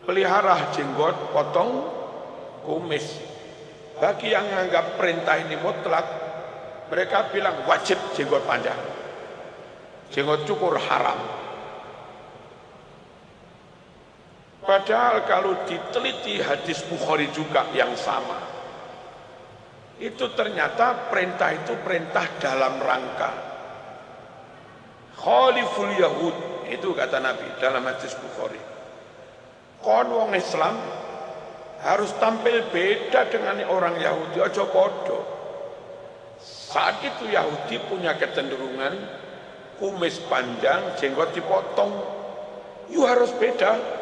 pelihara jenggot, potong kumis. Bagi yang menganggap perintah ini mutlak, mereka bilang wajib jenggot panjang. Jenggot cukur haram. Padahal kalau diteliti hadis Bukhari juga yang sama, itu ternyata perintah itu perintah dalam rangka khaliful Yahud, itu kata Nabi dalam hadis Bukhari. Kon wong Islam harus tampil beda dengan orang Yahudi, aja podo. Saat itu Yahudi punya kecenderungan kumis panjang, jenggot dipotong. You harus beda.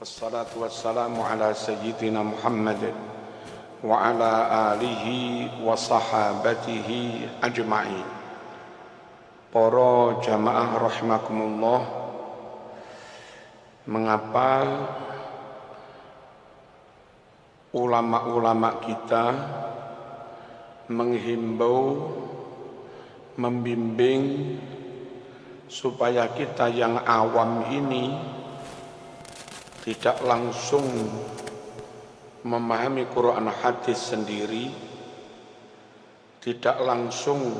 Wassalatu wassalamu ala sayyidina Muhammad wa ala alihi wa sahabatihi ajma'in. Para jamaah rahimakumullah, mengapa ulama-ulama kita menghimbau, membimbing supaya kita yang awam ini tidak langsung memahami Quran hadis sendiri, tidak langsung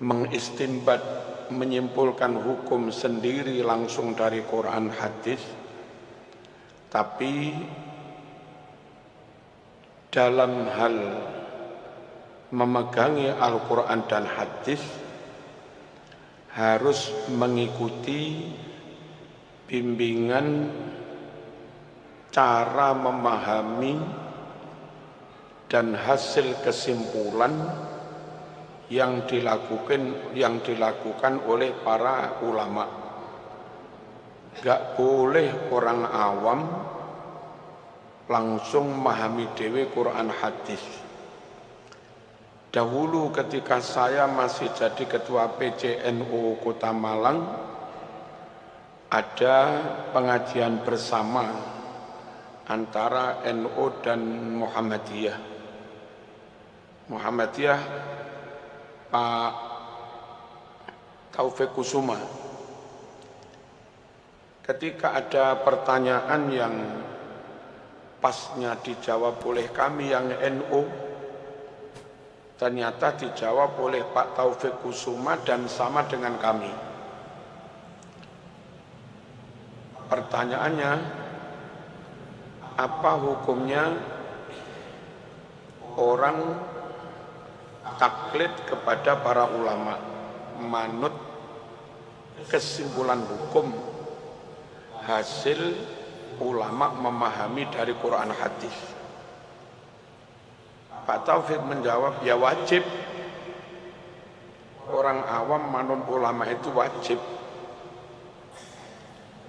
mengistinbat, menyimpulkan hukum sendiri langsung dari Quran hadis, tapi dalam hal memegangi Al-Quran dan hadis harus mengikuti bimbingan cara memahami dan hasil kesimpulan yang dilakukan oleh para ulama. Gak boleh orang awam langsung memahami dewe Quran hadis. Dahulu ketika saya masih jadi ketua PCNU Kota Malang, ada pengajian bersama antara NU dan Muhammadiyah. Muhammadiyah Pak Taufik Kusuma. Ketika ada pertanyaan yang pasnya dijawab oleh kami yang NU, ternyata dijawab oleh Pak Taufik Kusuma dan sama dengan kami. Pertanyaannya, apa hukumnya orang taklid kepada para ulama, manut kesimpulan hukum hasil ulama memahami dari Quran hadis? Pak Taufik menjawab, ya wajib. Orang awam manut ulama itu wajib.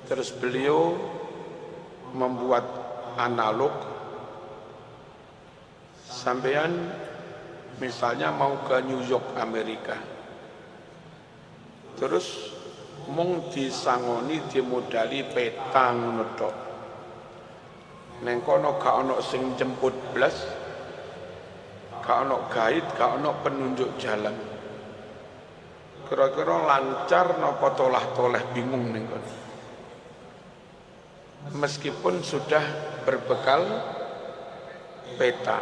Terus beliau membuat analog, sampean misalnya mau ke New York Amerika, terus mung disangoni dimodali peta ngono tok. Neng kono gak ono sing jemput blas, gak ono guide, gak ono penunjuk jalan. Kira-kira lancar napa tolah-toleh bingung ning kono. Meskipun sudah berbekal peta,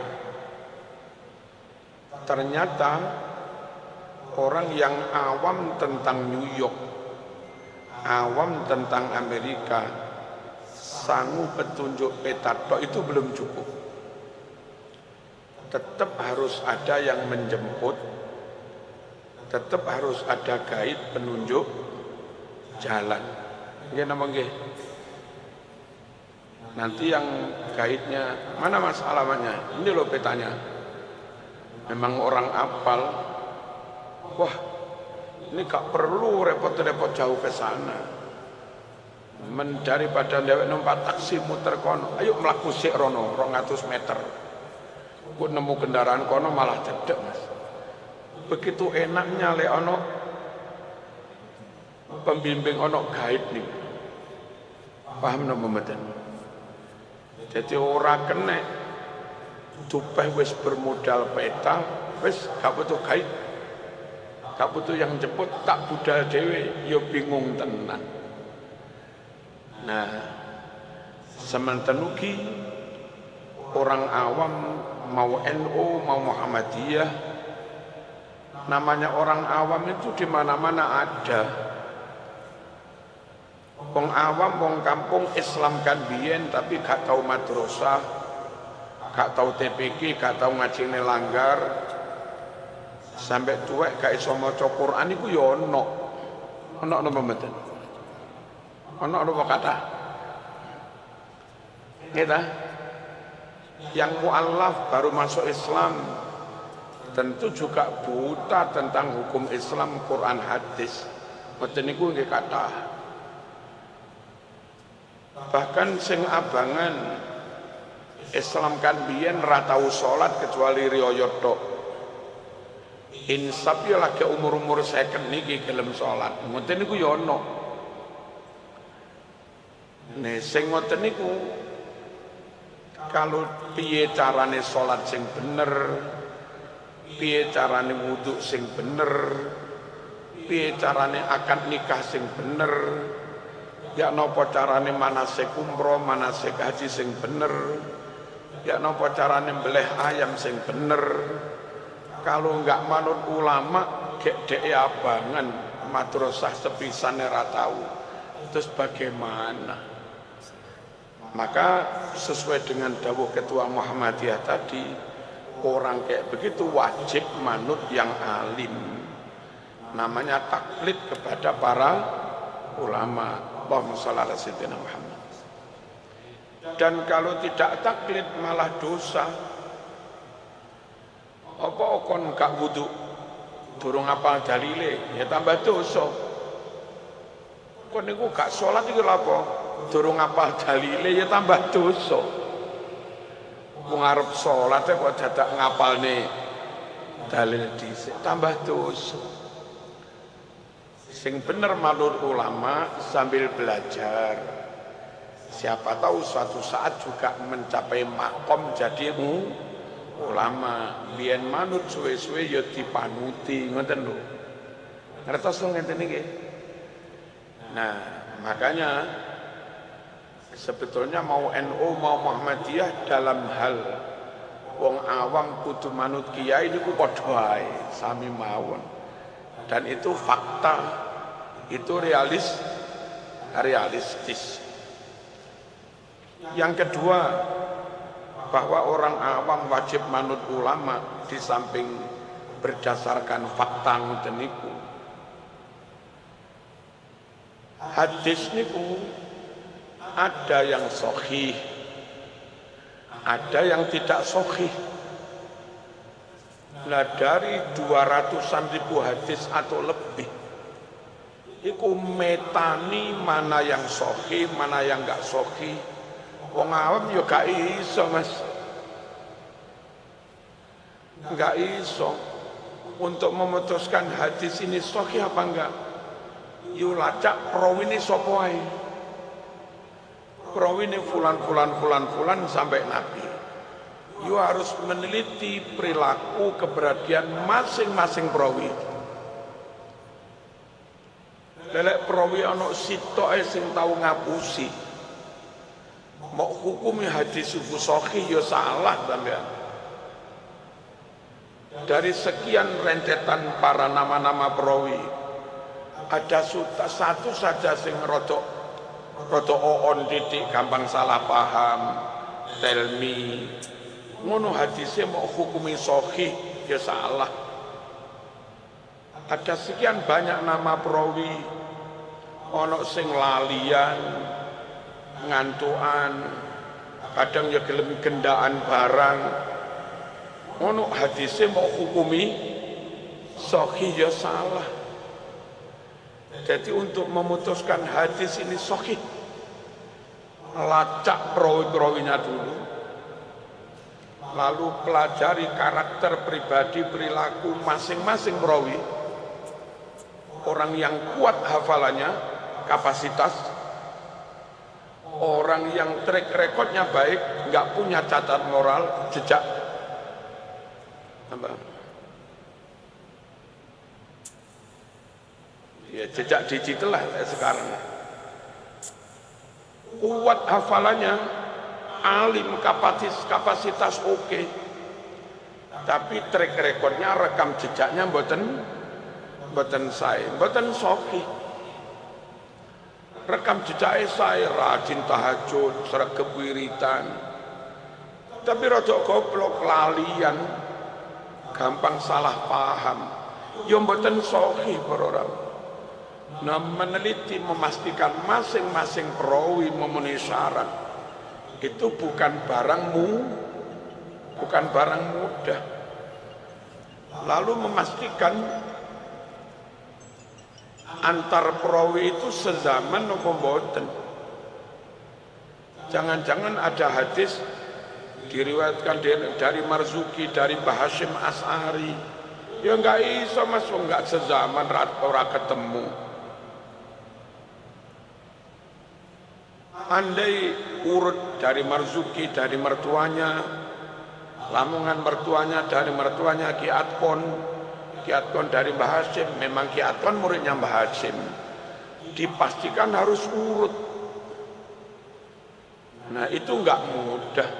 ternyata orang yang awam tentang New York, awam tentang Amerika, sanggup petunjuk peta tok itu belum cukup. Tetap harus ada yang menjemput, tetap harus ada guide penunjuk jalan. Nggih napa nggih? Nanti yang guide-nya, mana mas alamatnya? Ini loh petanya. Memang orang apal, wah ini gak perlu repot-repot jauh ke sana. Daripada dewek numpak taksi muter kono, ayo mlaku sik rono 200 meter. Ku nemu kendaraan kono malah cedek mas. Begitu enaknya le ono pembimbing, ono guide nih. Paham napa mboten? Jadi ora kena tupeh wis bermodal peta wis gak butuh guide, gak butuh yang jemput, tak budal dhewe, yo bingung tenan. Nah, semanten ugi orang awam mau NU mau Muhammadiyah, namanya orang awam itu di mana-mana ada. Wong awam, wong kampung Islam kan biyen tapi gak tahu madrasah, gak tahu TPQ, gak tahu ngaji langgar, sampai tuwek gak iso maca Quran iku ya ono napa mboten? Ono napa kata? Kita yang mu'allaf baru masuk Islam tentu juga buta tentang hukum Islam, Quran, hadis. Mboten niku nggih kathah. Bahkan sing abangan Islam kan biyen ra tau salat kecuali riyo tok. Insaf ya lagi umur-umur 50 niki gelem salat. Ngoten niku ya ono. Nek sing ngoten niku kalau piye carane salat sing bener, piye carane wudu sing bener, piye carane akad nikah sing bener, ya napa carane manasik umroh, manasik haji sing bener, ya napa carane mbeleh ayam sing bener. Kalau enggak manut ulama gek abangan madrasah sepisane ra tau, terus bagaimana? Maka sesuai dengan dawuh Ketua Muhammadiyah tadi, orang kayak begitu wajib manut yang alim, namanya taklid kepada para ulama. Allahumma shalli ala sayyidina Muhammad. Dan kalau tidak taklid malah dosa. Apa kon gak wudu durung apal dalile ya tambah dosa. Kon niku gak salat iki lha apa? Durung apal dalile ya tambah dosa. Wong arep salat kok dadak ngapalne dalil dhisik tambah dosa. Sing bener manut ulama sambil belajar. Siapa tahu suatu saat juga mencapai makom jadi ulama. Biyen manut suwe-suwe ya dipanuti, ngoten lho. Ngertos ngenten niki. Nah, makanya sebetulnya mau NU mau Muhammadiyah dalam hal wong awam kudu manut kiai niku padha ae sami mawon. Dan itu fakta, itu realistis. Yang kedua, bahwa orang awam wajib manut ulama di samping berdasarkan fakta ngoten niku. Hadis niku ada yang sahih, ada yang tidak sahih. Nah dari 200-an ribu hadis atau lebih, iku metani mana yang sahih, mana yang enggak sahih. Wong awam yo gak iso mas, gak iso untuk memutuskan hadis ini sahih apa enggak. Yo lacak perawi ini sapa ae. Perawi ini fulan sampai Nabi. You harus meneliti perilaku keberadian masing-masing perawi. Lelek perawi ana sitoke sing tau ngapusi. Mau hukumi hadis subuh sahih ya salah sampean. Dari sekian rentetan para nama-nama perawi, ada satu saja sing rodok oon titik gampang salah paham, tell me. Ngono hadisnya mau hukumi sahih ya salah. Ada sekian banyak nama perawi, ono sing lalian, ngantuan, kadang ya gelem gendaan barang. Ono hadisnya mau hukumi sahih ya salah. Jadi untuk memutuskan hadis ini sahih, lacak perawi-perawinya dulu, lalu pelajari karakter pribadi perilaku masing-masing perawi. Orang yang kuat hafalannya, kapasitas, orang yang track recordnya baik, nggak punya catat moral, jejak Ya jejak digital lah sekarang. Kuat hafalannya, alim, kapasitas oke. Tapi track recordnya, rekam jejaknya mboten saya, mboten soki. Rekam jejaknya saya rajin tahajud, sregep wiritan. Tapi rada goblok lalian, gampang salah paham. Ya mboten soki para orang. Nah, meneliti memastikan masing-masing perawi memenuhi syarat itu bukan barang mudah. Lalu memastikan antar perawi itu sezaman apa mboten. Jangan-jangan ada hadis diriwayatkan dari Marzuki, dari Mbah Hasyim As'ari. Ya enggak iso Mas, enggak sezaman ora ketemu. Andai urut dari Marzuki, dari mertuanya, lamungan mertuanya dari mertuanya Ki Atkon dari Mbah Hasyim, memang Ki Atkon muridnya Mbah Hasyim, dipastikan harus urut. Nah itu enggak mudah.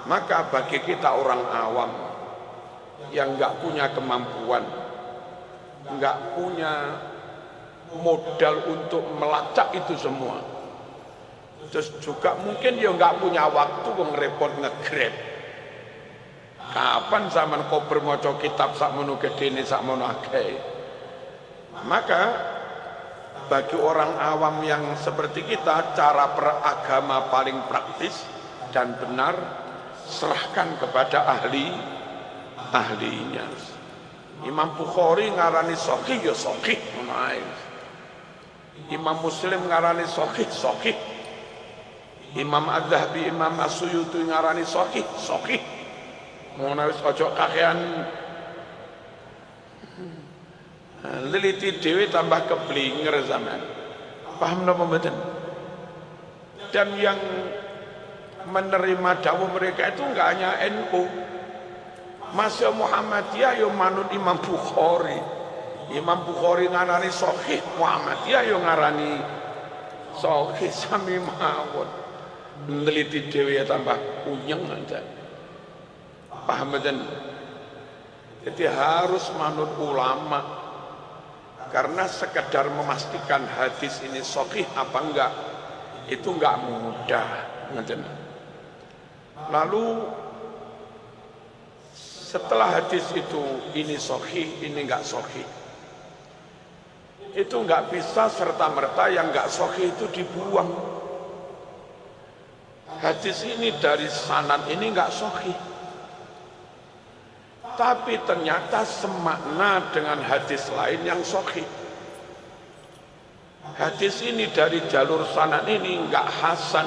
Maka bagi kita orang awam yang enggak punya kemampuan, enggak punya modal untuk melacak itu semua, terus juga mungkin dia nggak punya waktu repot nge-grab. Kapan zaman kau bermaca kitab sakmono gedene sakmono akeh. Maka bagi orang awam yang seperti kita, cara beragama paling praktis dan benar serahkan kepada ahlinya. Imam Bukhari ngarani sahih ya sahih, Imam Muslim ngarani sahih. Imam Adz-Dzahabi, Imam As-Suyuti ngarani sahih. Ngono wis aja kakean leliti dhewe tambah keblinger zaman. Paham napa mboten? Dan yang menerima dawuh mereka itu enggak hanya NU. Masya Muhammadiyah yo manut Imam Bukhari. Imam Bukhari ngarani sahih, Muhammadiyah yo ngarani sahih sami mawon. Meneliti dewi tambah punyeng aja. Paham dan jadi harus manut ulama, karena sekedar memastikan hadis ini sahih apa enggak itu enggak mudah. Lalu setelah hadis itu ini sahih ini enggak sahih, itu enggak bisa serta-merta yang enggak sahih itu dibuang. Hadis ini dari sanad ini enggak sahih, tapi ternyata semakna dengan hadis lain yang sahih. Hadis ini dari jalur sanad ini enggak hasan,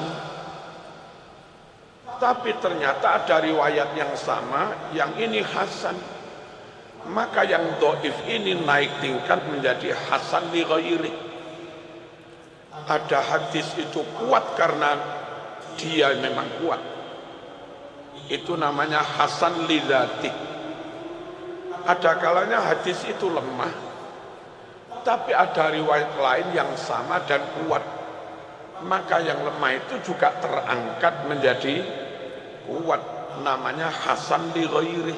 tapi ternyata ada riwayat yang sama, yang ini hasan. Maka yang dhaif ini naik tingkat menjadi hasan li ghairi. Ada hadis itu kuat karena dia memang kuat, itu namanya hasan li dzati. Ada kalanya hadis itu lemah, tapi ada riwayat lain yang sama dan kuat, maka yang lemah itu juga terangkat menjadi kuat, namanya hasan li ghairi.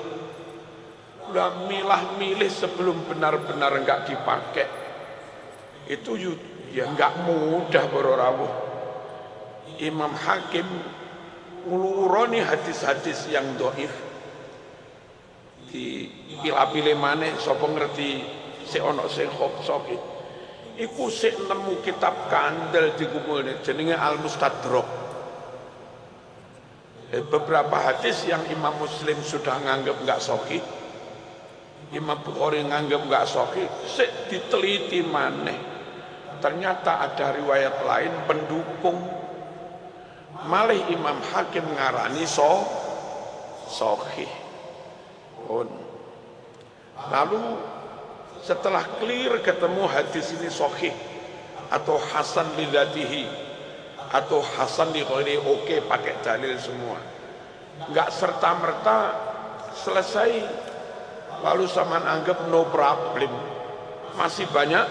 Udah milah-milih sebelum benar-benar enggak dipakai, itu ya enggak mudah bororawuh. Imam Hakim nguluroni hadis-hadis yang dhaif, di pilih-pilih maneh sapa ngerti sik ana sing sahih. Iku sik nemu kitab kandel dikumpulne jenenge Al-Mustadrak. Beberapa hadis yang Imam Muslim sudah nganggep enggak sahih, Imam Bukhari nganggep enggak sahih, sik diteliti maneh. Ternyata ada riwayat lain pendukung. Malih Imam Hakim ngarani sahih. Lalu setelah clear ketemu hadis ini sahih atau hasan li dzatihi atau hasan li ghairi, oke pakai dalil semua, enggak serta-merta selesai lalu sampean anggap no problem, masih banyak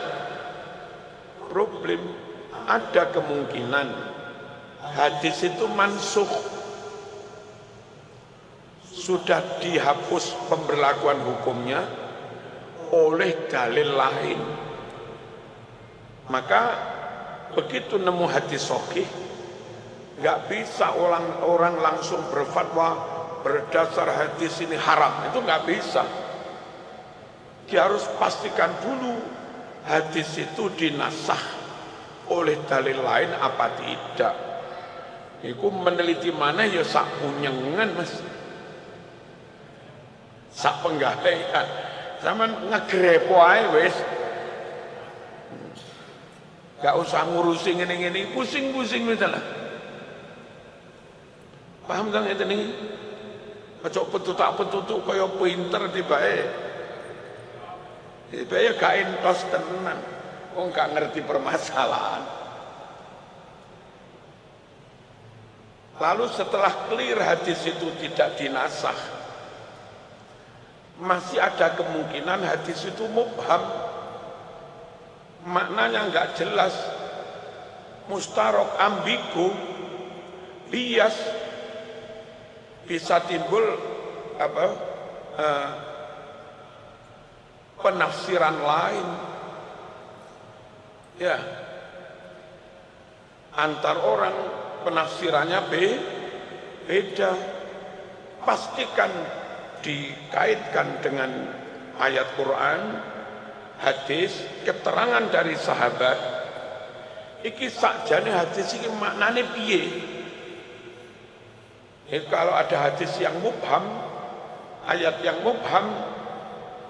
problem. Ada kemungkinan hadis itu mansukh, sudah dihapus pemberlakuan hukumnya oleh dalil lain. Maka begitu nemu hadis sahih, nggak bisa orang langsung berfatwa berdasar hadis ini haram, itu nggak bisa. Dia harus pastikan dulu hadis itu dinasakh oleh dalil lain apa tidak. Iku meneliti mana ya sak punyengan mas, sak penggawean, zaman ngegrepo ae wis. Gak usah ngurusi ngene-ngene, pusing-pusing wis lah. Paham kan ngeten iki? Aja petutak-petutuk kaya pinter tibae. Tibae gak entos tenan. Wong gak ngerti permasalahan. Lalu setelah clear hadis itu tidak dinasakh, masih ada kemungkinan hadis itu mubham, maknanya nggak jelas, mustarok, ambigu, bias, bisa timbul penafsiran lain. Ya, antar orang penafsirannya beda. Pastikan dikaitkan dengan ayat Quran, hadis, keterangan dari sahabat. Iki sakjane hadis iki maknane piye? Kalau ada hadis yang mubham, ayat yang mubham,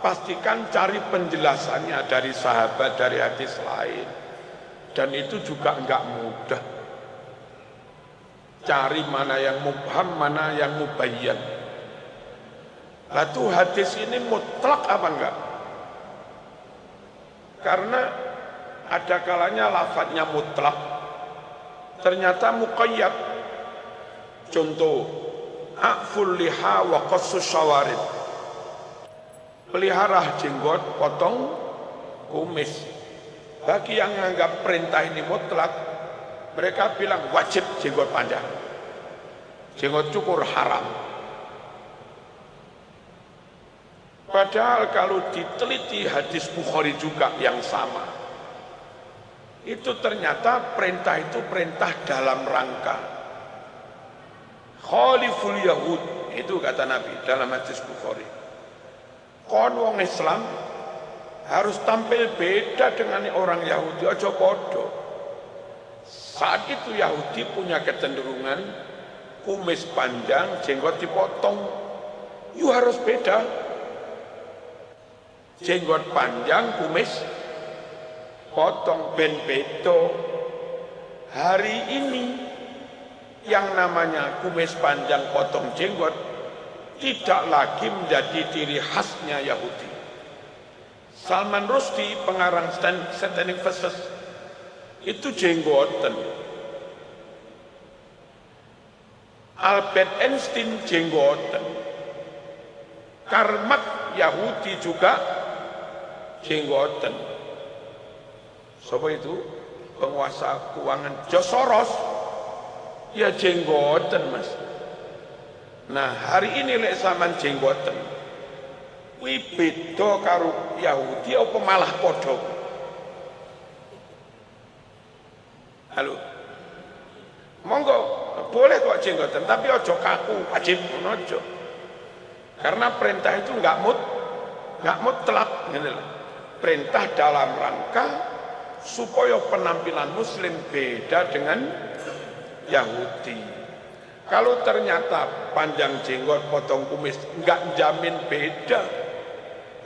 pastikan cari penjelasannya dari sahabat, dari hadis lain. Dan itu juga enggak mudah. Cari mana yang mubham, mana yang mubayyan. Lalu hadis ini mutlak apa enggak? Karena ada kalanya lafadznya mutlak, ternyata muqayyad. Contoh, a'ful liha wa qassus syawarib. Pelihara jenggot, potong kumis. Bagi yang menganggap perintah ini mutlak, mereka bilang wajib jenggot panjang. Jenggot cukur haram. Padahal kalau diteliti hadis Bukhari juga yang sama, itu ternyata perintah itu perintah dalam rangka khaliful yahud, itu kata Nabi dalam hadis Bukhari. Kon wong Islam harus tampil beda dengan orang Yahudi, aja podo. Saat itu Yahudi punya kecenderungan kumis panjang, jenggot dipotong. You harus beda. Jenggot panjang, kumis potong, ben bedo. Hari ini yang namanya kumis panjang potong jenggot tidak lagi menjadi ciri khasnya Yahudi. Salman Rushdie, pengarang Satanic Verses, itu jenggoten. Albert Einstein jenggoten. Karl Marx Yahudi juga jenggoten. Siapa itu? Penguasa keuangan George Soros, ya jenggoten mas. Nah hari ini lek zaman jenggoten, wi beda karo Yahudi apa malah podo? Halo, monggo boleh kok jenggoten, tapi ojo kaku, wajib ojo. Karena perintah itu nggak mutlak, gitu loh. Perintah dalam rangka supaya penampilan Muslim beda dengan Yahudi. Kalau ternyata panjang jenggot, potong kumis, nggak jamin beda.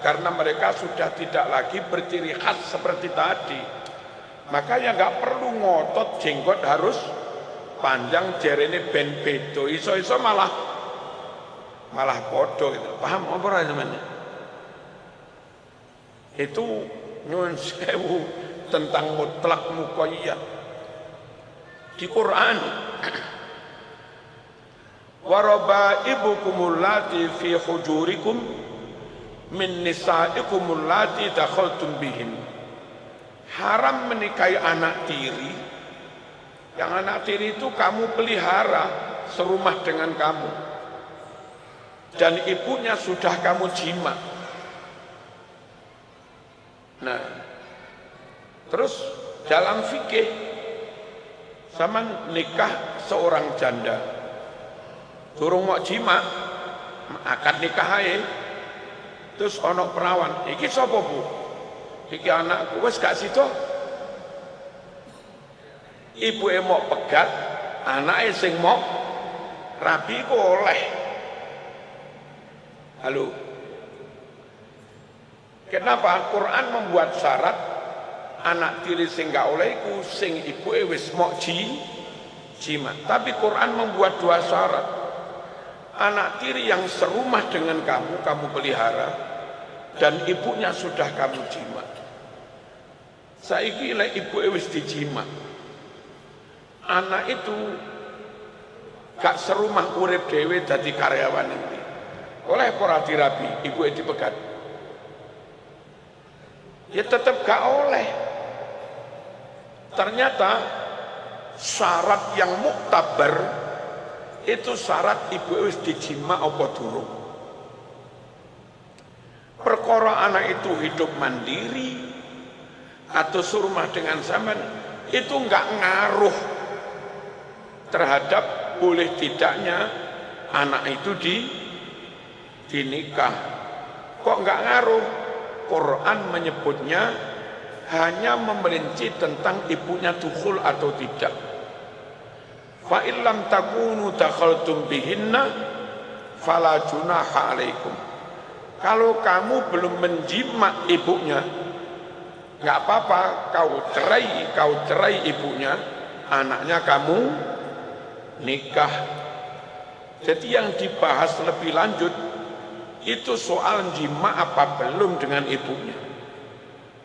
Karena mereka sudah tidak lagi berciri khas seperti tadi. Makanya nggak perlu ngotot jenggot harus panjang, jerene ben bedo, iso-iso malah podo gitu. Paham apa namanya? Itu nyuwun sewu tentang mutlak muqayyad. Di Quran, wa rabaibukumul lati fi hujurikum min nisaikumul lati dakhaltum bihin. Haram menikahi anak tiri. Yang anak tiri itu kamu pelihara serumah dengan kamu. Dan ibunya sudah kamu jima. Nah, terus dalam fikih sama nikah seorang janda durung mau jima akad nikah ae terus ono perawan iki sapa Bu iki anakku wis gak sida ibuke mau pegat anake sing mau rabi ku oleh halo kenapa Quran membuat syarat anak tiri sing gak oleh iku sing ibuke wis mau jima. Tapi Quran membuat dua syarat. Anak tiri yang serumah dengan kamu, kamu pelihara, dan ibunya sudah kamu jima. Saiki lek ibuke wis dijima. Anak itu gak serumah urip dhewe dadi karyawan nanti. Oleh ora dirabi, ibuke dipegat. Ya tetap gak oleh. Ternyata syarat yang muktabar itu syarat ibu wis dijima apa durung. Perkara anak itu hidup mandiri atau serumah dengan zaman itu enggak ngaruh terhadap boleh tidaknya anak itu dinikah. Kok enggak ngaruh? Quran menyebutnya hanya memerinci tentang ibunya dukhul atau tidak. Fa illam takunu dakhaltum bihinna fala junaha alaikum. Kalau kamu belum menjima ibunya, nggak apa-apa, kau cerai ibunya, anaknya kamu nikah. Jadi yang dibahas lebih lanjut itu soal jima apa belum dengan ibunya.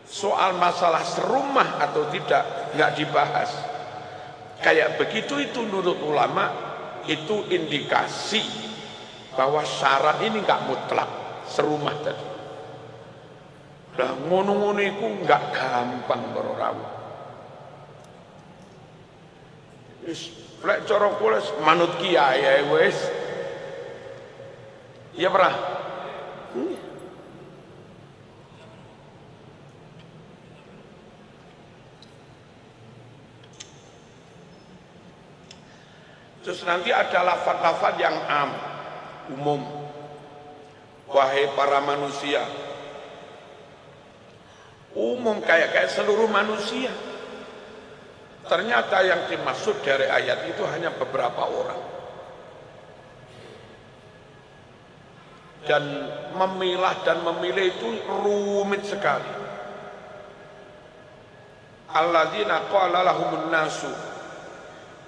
Soal masalah serumah atau tidak nggak dibahas. Kayak begitu itu menurut ulama itu indikasi bahwa syarat ini nggak mutlak serumah tadi. Lah ngono-ngono itu nggak gampang berorang. Wis lek cara kula manut kiai wis. Iya pernah. Terus nanti ada lafaz-lafaz yang umum. Wahai para manusia. Umum kayak seluruh manusia. Ternyata yang dimaksud dari ayat itu hanya beberapa orang. Dan memilah dan memilih itu rumit sekali. Alladzina qala lahumun nasu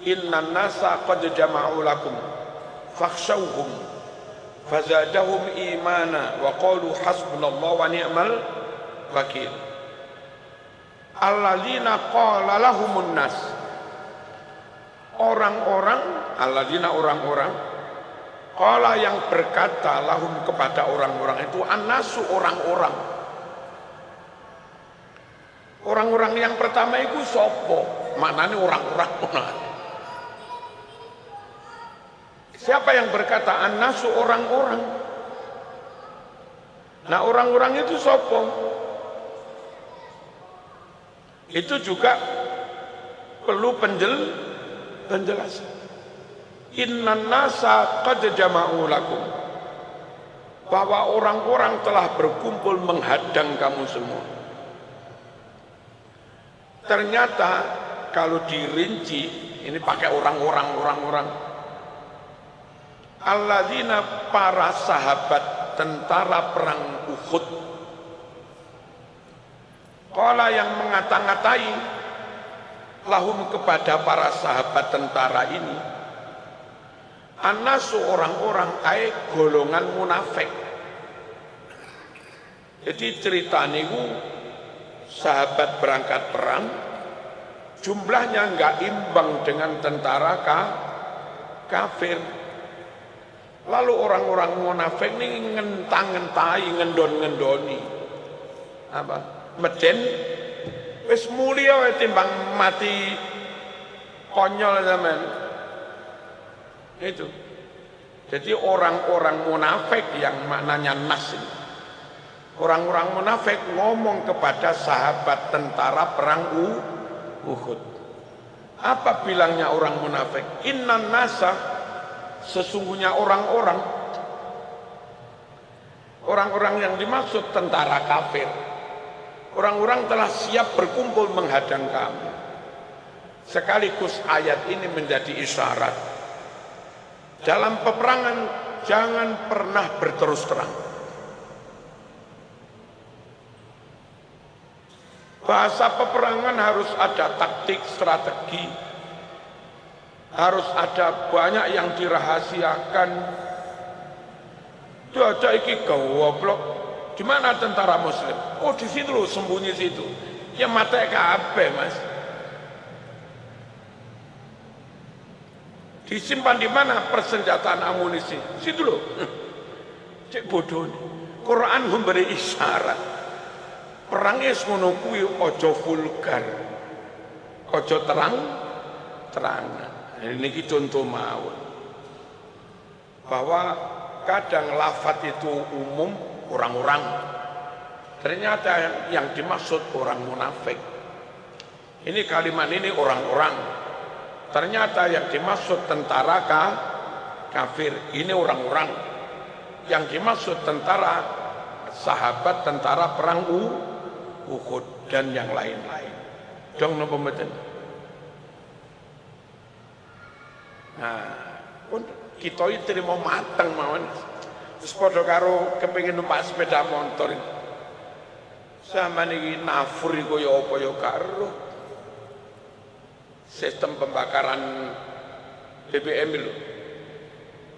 innan nasa qad jama'u lakum fakhshawhum fazadahum imana wa qalu hasbunallahu wa ni'mal wakil. Alladzina qala lahumun nas, orang-orang, alladzina orang-orang, qala yang berkata lahum kepada orang-orang itu annasu orang-orang. Orang-orang yang pertama itu sopo, maknanya orang-orang. Siapa yang berkata annasu orang-orang? Nah orang-orang itu sopo? Itu juga perlu penjelasan. Innan nasa qad jama'u lakum, bahwa orang-orang telah berkumpul menghadang kamu semua. Ternyata kalau dirinci ini pakai orang-orang. Alladzina para sahabat tentara perang Uhud. Qala yang mengata-ngatai lahum kepada para sahabat tentara ini. Annasu orang-orang ay golongan munafik. Jadi cerita niku sahabat berangkat perang jumlahnya enggak imbang dengan tentara kafir. Lalu orang-orang munafik ini ngentang-ngentai, ngendon-ngendoni. Apa? Meden wis mulia wae timbang mati konyol zaman. Itu. Jadi orang-orang munafik yang maknanya nas ini. Orang-orang munafik ngomong kepada sahabat tentara perang Uhud. Apa bilangnya orang munafik? Innan nasa, sesungguhnya orang-orang yang dimaksud tentara kafir. Orang-orang telah siap berkumpul menghadang kamu. Sekaligus ayat ini menjadi isyarat. Dalam peperangan jangan pernah berterus terang. Bahasa peperangan harus ada taktik, strategi. Harus ada banyak yang dirahasiakan. Cuaca iki goblok. Di mana tentara muslim? Oh di situ loh, sembunyi situ. Ya mata kabeh mas. Disimpan di mana persenjataan amunisi? Situ loh. Cek bodoh nih. Quran memberi isyarat. Perangnya ngono kuwi ojo vulgar. Ojo terang-terangan. Ini contoh mawon. Bahwa kadang lafaz itu umum orang-orang. Ternyata yang dimaksud orang munafik. Ini kalimat ini orang-orang. Ternyata yang dimaksud tentara kafir. Ini orang-orang. Yang dimaksud tentara sahabat, tentara perang Uhud dan yang lain-lain. Dong napa mboten? Nah, pun kita iki terima mateng mawon. Wis padha karo kepengin numpak sepeda motor. Sampeyan iki nafur iku ya apa ya karo sistem pembakaran BBM lho.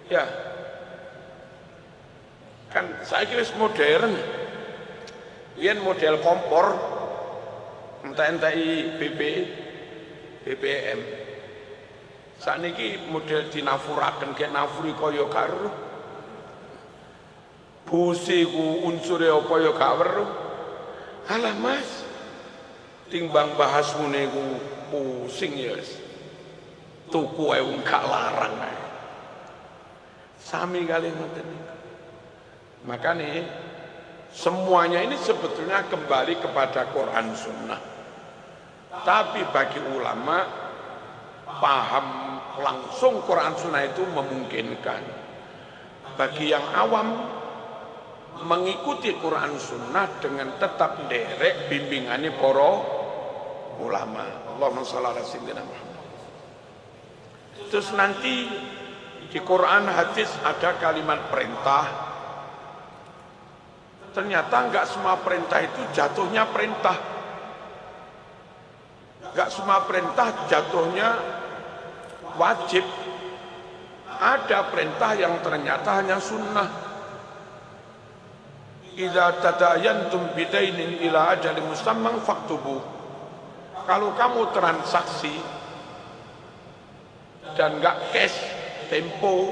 Ya. Kan saiki wis modern. Yen model kompor entek-enteki BBM. Sakniki model dinafuraken kek nafuri kaya karo. Busi ku unsure apa ya gak weruh. Alah Mas, timbang bahas ngene ku pusing ya wis. Tuku ae wong gak larang ae. Sami kali ngoten niku. Makanya semuanya ini sebetulnya kembali kepada Quran Sunnah. Tapi bagi ulama paham langsung Quran Sunnah itu memungkinkan. Bagi yang awam mengikuti Quran Sunnah dengan tetap derek bimbingannya para ulama. Allahumma shalli ala sayyidina Muhammad. Terus nanti di Quran hadis ada kalimat perintah. Ternyata enggak semua perintah itu jatuhnya perintah. Enggak semua perintah jatuhnya wajib. Ada perintah yang ternyata hanya sunnah. Idza tadayantum bidainin ila ajalin musamman faktubu. Kalau kamu transaksi dan enggak cash, tempo,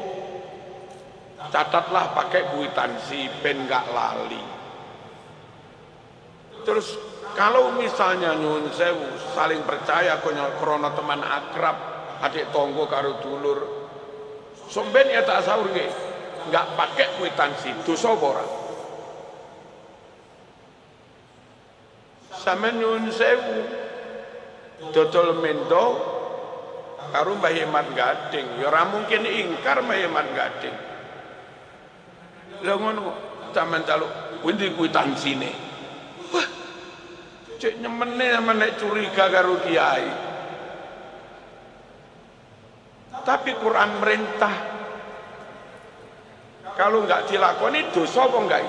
catatlah pakai kwitansi ben enggak lali. Terus kalau misalnya nyuwun sewu saling percaya krono teman akrab, adik tonggo karo dulur, somben ya tak sahur nggih, enggak pakai kwitansi, dosa apa ora? Sampeyan nyuwun sewu dodol mendo karo Mbah Yemat Gading, ya ora mungkin ingkar Mbah Yemat Gading. Lah ngono sampean caluk pundi kwitansine? Wah, cek nyemene nek curiga karo kiai. Tapi Quran merintah. Kalau enggak dilakoni dosa apa enggak?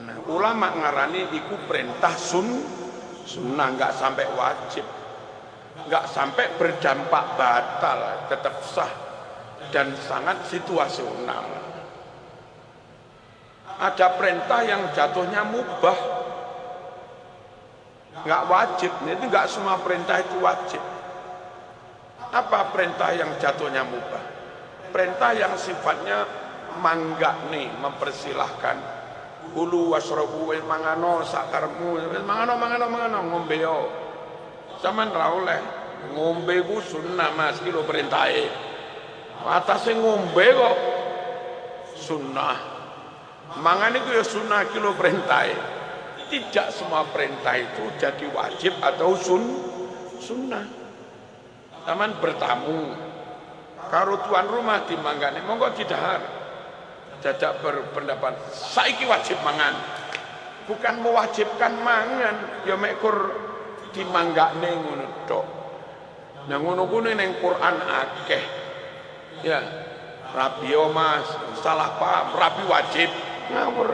Nah, ulama ngarani iku perintah sunnah, enggak sampai wajib. Enggak sampai berdampak batal, tetap sah dan sangat situasional. Ada perintah yang jatuhnya mubah, nggak wajib. Itu nggak semua perintah itu wajib. Apa perintah yang jatuhnya mubah? perintah yang sifatnya manggane, mempersilahkan. Kulu wasrabu wis mangano sakarmu, wis mangano ngombe yo. Sampeyan ra oleh ngombe ku sunnah Mas, iki lho perintahe. Atase ngombe kok sunnah. Mangan iku ya sunnah iki lho perintahe. Tidak semua perintah itu jadi wajib atau sunnah. Taman bertamu karo tuan rumah dimanggane monggo didahar. Dadak berpendapat saiki wajib mangan. Bukan mewajibkan mangan, ya mekur dimanggane ngono tok. Nah ngono kuwi ning Quran akeh. Ya, rabi yo Mas, salah paham, rabi wajib. Ngawur.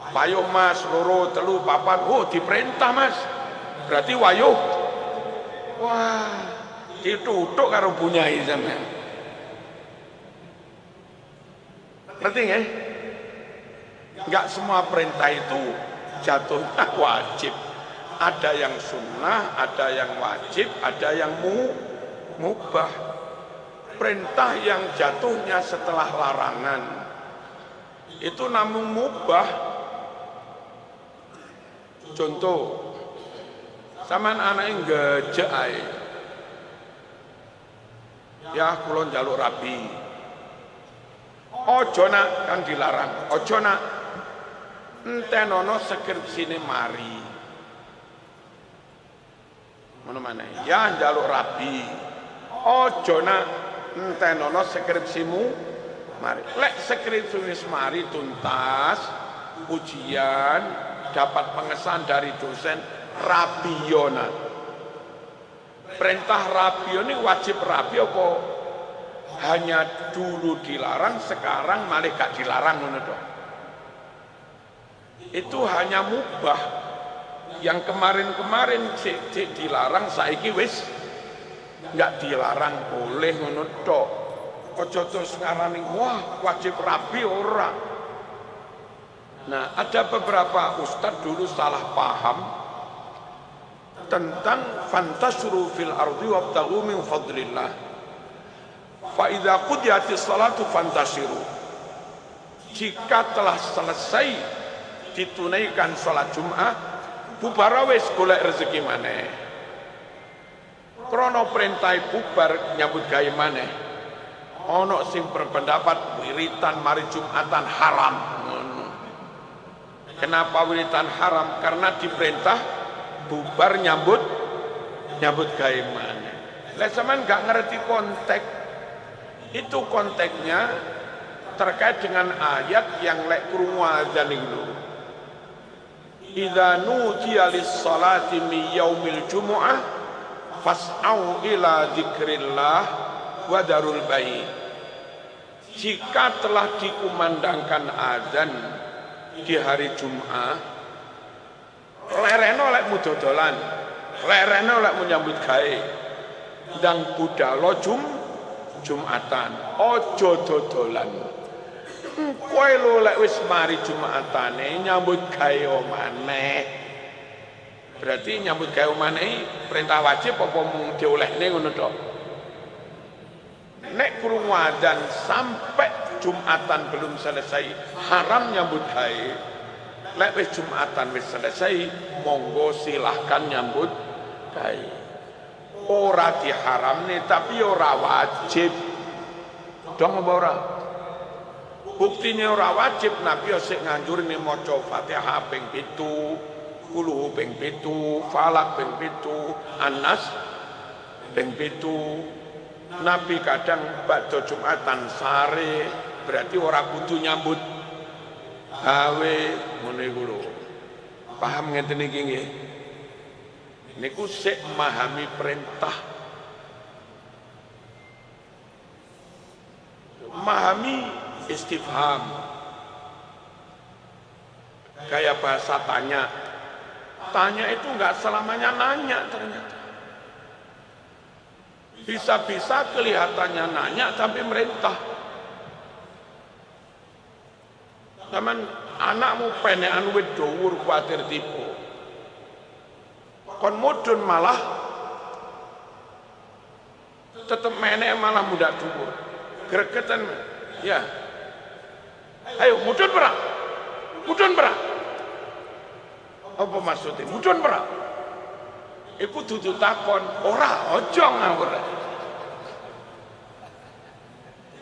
Payung Mas, loro, telu, papat, oh diperintah Mas. Berarti wayuh. Wah, ditutuk karo bunyai sampean. Ngerti nggih? Enggak semua perintah itu jatuhnya wajib. Ada yang sunnah, ada yang wajib, ada yang mubah. Perintah yang jatuhnya setelah larangan itu namun mubah. Contoh, sampean anake ngejek ae. Ya kula njaluk rabi. Ojo nak, kan dilarang. Ojo nak. Entenono skripsine mari. Ngono maneh. Ya njaluk rabi. Ojo nak entenono skripsimu mari. Lek skripsi wis mari tuntas, ujian dapat pengesahan dari dosen rabiyona. Perintah rabion ini wajib rabi apa hanya dulu dilarang sekarang malah gak dilarang ngono tok. Itu hanya mubah. Yang kemarin-kemarin dilarang saiki wis enggak dilarang boleh ngono tok. Aja terus ngarani wah wajib rabi ora. Nah, ada beberapa ustadz dulu salah paham tentang fantasuru fil ardi wabtaghu min fadlillah. Fa idza qudiyatis salatu fantasiru. Jika telah selesai ditunaikan salat Jumat, bubar wis golek rezeki maneh. Krana perintah bubar nyambut gawe maneh. Ana sing berpendapat wiritan mari Jumatan haram. Kenapa wiritan haram? Karena diperintah bubar nyambut gawe maneh. Lah sampean enggak ngerti konteks. Itu konteksnya terkait dengan ayat yang lek krungu adzan itu. Idza nudiya lis-salati min yaumil jumu'ah fas'au ila dzikrillah wa darul bai'. Jika telah dikumandangkan adzan di hari Jumat, lereno lek mudodolan, lereno lek menyambut gawe, ndang budalo Jumatan, ojo dodolan. Kowe lho lek wis mari Jumatane nyambut gawe maneh. Berarti nyambut gawe maneh perintah wajib apa mung diolehne ngono tok. Nek krungu adzan sampai Jumatan belum selesai haram nyambut gawe. Lek wis Jumatan wis selesai monggo silahkan nyambut gawe. Ora diharamne tapi ora wajib. Dong apa ora? Buktinya ora wajib Nabi sik nganjurne maca Fatihah ping 7, Qul ping 7, Falak ping 7, An-Nas ping 7. Nabi kadang badha Jumatan sare, berarti ora kudu nyambut gawe ngene iku lho. Paham ngeten iki nggih? Niku sik memahami perintah. Memahami istifham. Kayak bahasa tanya. Tanya itu enggak selamanya nanya ternyata. Bisa-bisa kelihatannya nanya tapi merintah. Taman anakmu penekan wit dhuwur kuwatir tipu. Kon mudun malah tetep menek malah mudak dhuwur. gregetan. Ya. Ayo mudun perang. Mudun perang. Apa maksudnya? Mudun perang. Iku dudu takon, ora aja ngawur.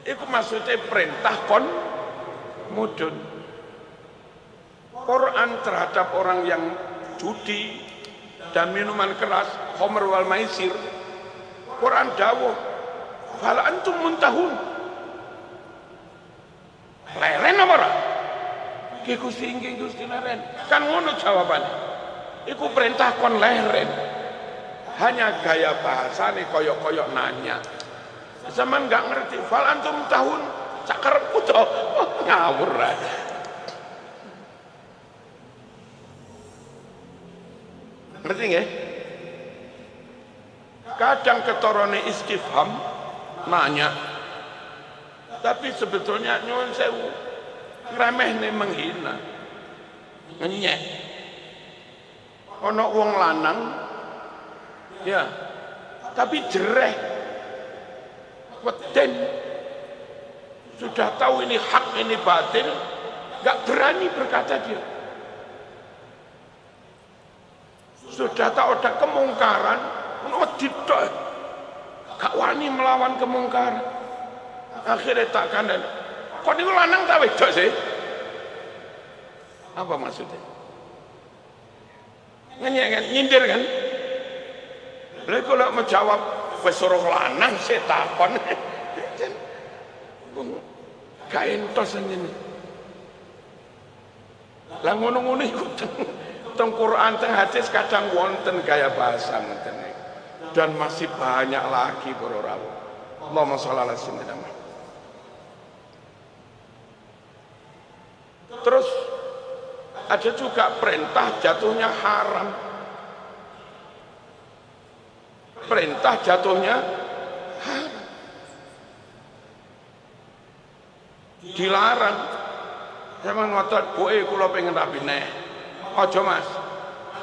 Iku maksudnya perintah kon mudun. Quran terhadap orang yang judi dan minuman keras, khamr wal maisir. Quran dawuh, "Fal antum muntahun." Leren apa ora? Ki Gusti inggih Gusti leren. Kan ngono jawabannya. Iku perintah kon leren. Hanya gaya bahasane koyok-koyok nanya. Zaman nggak ngerti, "Fal antum muntahun." Cakarepku to. Ngawur aja. Ngerti nggih? Kadang ketorone istifham nanya, tapi sebetulnya nyuwun sewu ngremehne menghina, ngenyek. Ono wong lanang, ya, tapi jereh, weden, sudah tahu ini hak ini batil, nggak berani berkata dia. Sudah tahu ada kemungkaran, tidak, gak wani melawan kemungkaran. Akhirnya tak kandang. Kok ini lanang tak wedok sih? Apa maksudnya? Ngenyek kan, nyindir kan? Lalu kalau mau jawab, pesuruh lanang saya takon. Gak entos ini. Lah ngono-ngono ikut. Teng Quran, teng hadis kadang wonten gaya bahasa ngeten. Dan masih banyak lagi para rawuh. Allahumma shalli ala sayyidina Muhammad. Terus ada juga perintah jatuhnya haram. Perintah jatuhnya haram. Dilarang. Sama ngotot, "Boe kula pengen rapi neh." Ojo mas,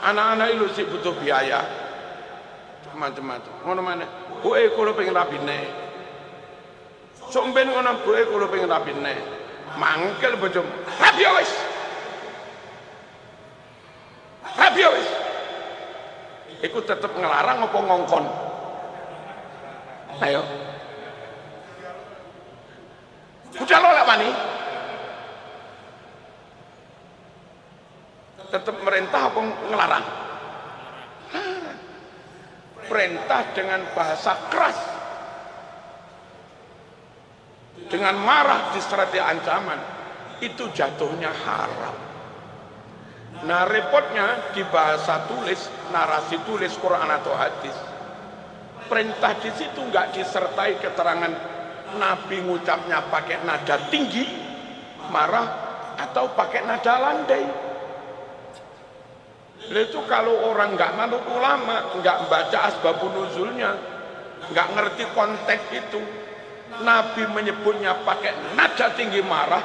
anak-anak itu sih butuh biaya macam-macam. Ngono mana? Boe kula pengen rapine. Sok ben ngono boe kula pengen rapine. Mangkel bojo. Rapi wis. Rapi wis. Iku tetep ngelarang apa ngongkon? Ayo. Udah lo lek wani. Tetap merintah apa ngelarang? Perintah dengan bahasa keras, dengan marah disertai ancaman, itu jatuhnya haram. Nah repotnya di bahasa tulis, narasi tulis Quran atau hadis, perintah di situ nggak disertai keterangan Nabi ngucapnya pakai nada tinggi, marah, atau pakai nada landai. Itu kalau orang nggak manut ulama, nggak baca asbabun nuzulnya, nggak ngerti konteks itu, Nabi menyebutnya pakai nada tinggi marah,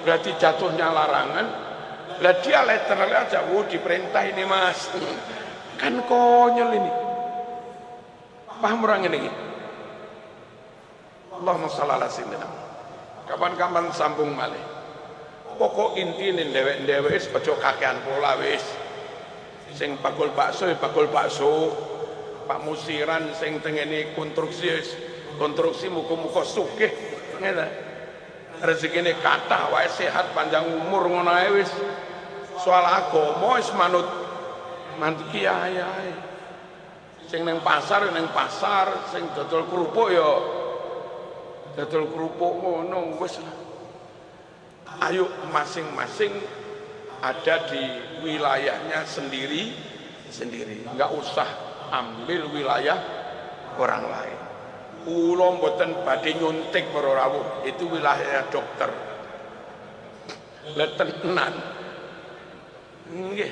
berarti jatuhnya larangan. Lah dia literal aja, diperintah ini mas, kan konyol ini. Paham orang ini? Allahumma shalli ala sayyidina. Kapan-kapan sambung malih. Pokok inti nih dewek wis ojo kakean pola wis. Sing bakul bakso ya bakul bakso. Pak Musiran sing tengene konstruksi muga-muga sugih ngene. Rezekine kathah wae sehat panjang umur ngono ae wis. Soal agama wis manut kiai ae. Sing ning pasar, sing dodol kerupuk ya dodol kerupuk ngono wis. Ayo masing-masing ada di wilayahnya sendiri, nggak usah ambil wilayah orang lain. Kula mboten badhe nyuntik para rawuh, itu wilayah dokter. Lah tenan. Nggih.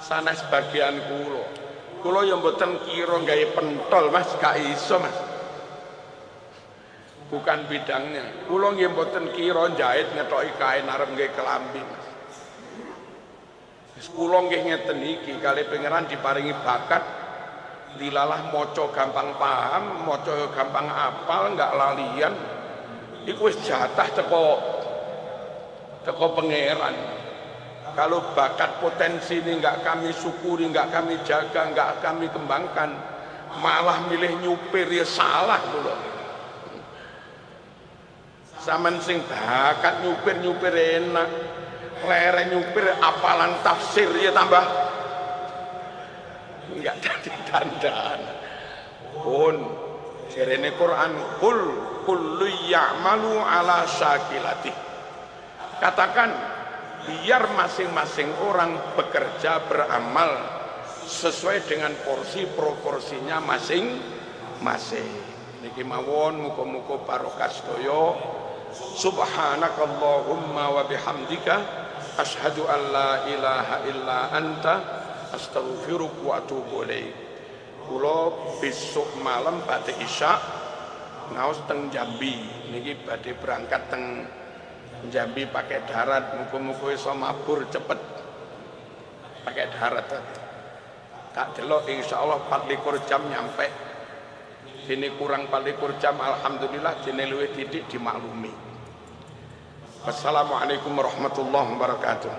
Sanes bagian kula. Kula ya mboten kira gawe pentol, Mas, gak iso, Mas. Bukan bidangnya. Kula nggih mboten kira jahit ngethoki kain arep nggih kelambi, Mas. Wis kula nggih ngeten iki kali pangeran diparingi bakat dilalah moco gampang paham, moco gampang apal, nggak lalian. Iku wis jatah teko pangeran. Kalau bakat potensi ini nggak kami syukuri, nggak kami jaga, nggak kami kembangkan, malah milih nyupir ya salah dulu. Saman sing bakat nyupir enak, lere nyupir apalan tafsir ya tambah nggak jadi dandan. Pun jarene Quran kul kullu ya'malu ala syakilati. Katakan biar masing-masing orang bekerja beramal sesuai dengan porsi proporsinya masing-masing. Niki mawon muga-muga barokah sedaya. Subhanakallahumma wa bihamdika asyhadu an la ilaha illa anta astaghfiruka wa atubu ilaik. Kula besok malam badhe isya ngaos teng Jambi niki badhe berangkat teng Jambi pakai darat, muga-muga iso mabur cepet pakai darat. Tak delok insyaallah 24 jam nyampe. Dene kurang 24 jam alhamdulillah, dene luwih titik dimaklumi. Wassalamualaikum warahmatullahi wabarakatuh.